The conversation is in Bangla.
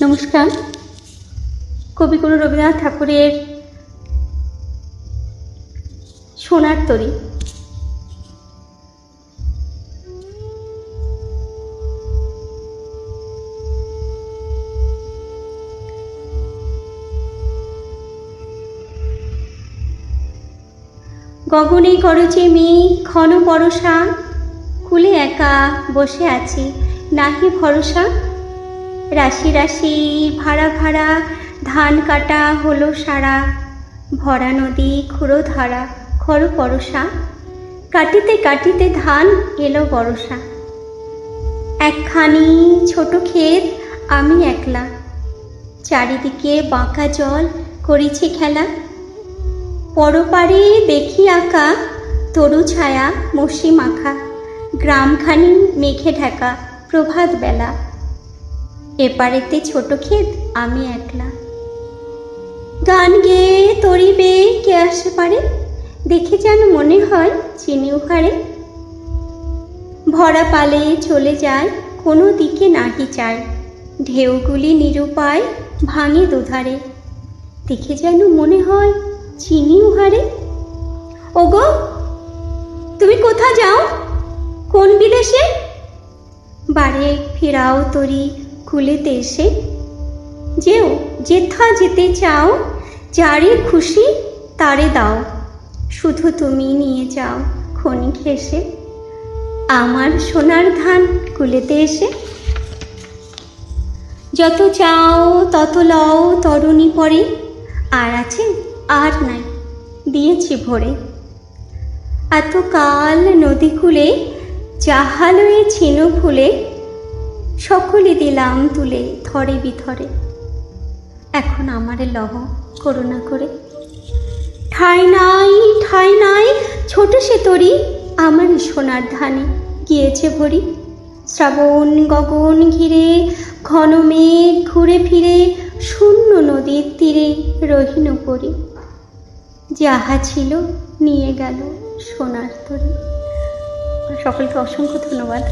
নমস্কার। কবিগুরু রবীন্দ্রনাথ ঠাকুরের সোনার তরী। গগনে করছে মেঘ ঘন বরষা, কুলে একা বসে আছি নাহি ভরসা। রাশি রাশি ভাড়া ভাড়া ধান কাটা হলো সারা, ভরা নদী খুঁড়ো ধারা খর পরশা। কাটিতে কাটিতে ধান এলো বরষা। একখানি ছোট ক্ষেত আমি একলা, চারিদিকে বাঁকা জল করিছে খেলা। পরপারে দেখি আঁকা তরু ছায়া মসি মাখা, গ্রামখানি মেঘে ঢাকা প্রভাত বেলা। এপারেতে ছোট ক্ষেত আমি একলা, গান গেয়ে তরিবে কে আসে পারে, দেখে যেন মনে হয় চিনি উহারে। ভরা পালে চলে যায় কোনো দিকে নাহি চায়, ঢেউগুলি নিরুপায় ভাঙে দুধারে, দেখে যেন মনে হয় চিনি উহারে। ওগো তুমি কোথা যাও, কোন বিদেশে? বারে ফিরাও তরি কুলেতে এসে। যেও যেথা যেতে চাও, যারে খুশি তারে দাও, শুধু তুমি নিয়ে যাও ক্ষণিক হেসে আমার সোনার ধান কুলেতে এসে। যত চাও তত লও তরুণী পরে, আর আছে আর নাই দিয়েছি ভরে। এতকাল নদী কূলে জাহালয়ে ছিনু ফুলে, সকলে দিলাম তুলে থরে বিথরে। এখন আমারে লহ করুণা করে। ঠাই নাই ছোট সে তরি, আমার সোনার ধানে গিয়েছে ভরি। শ্রাবণ গগন ঘিরে ঘন মেঘ ঘুরে ফিরে, শূন্য নদীর তীরে রহিনু পরি। যাহা ছিল নিয়ে গেল সোনার তরি। সকলকে অসংখ্য ধন্যবাদ।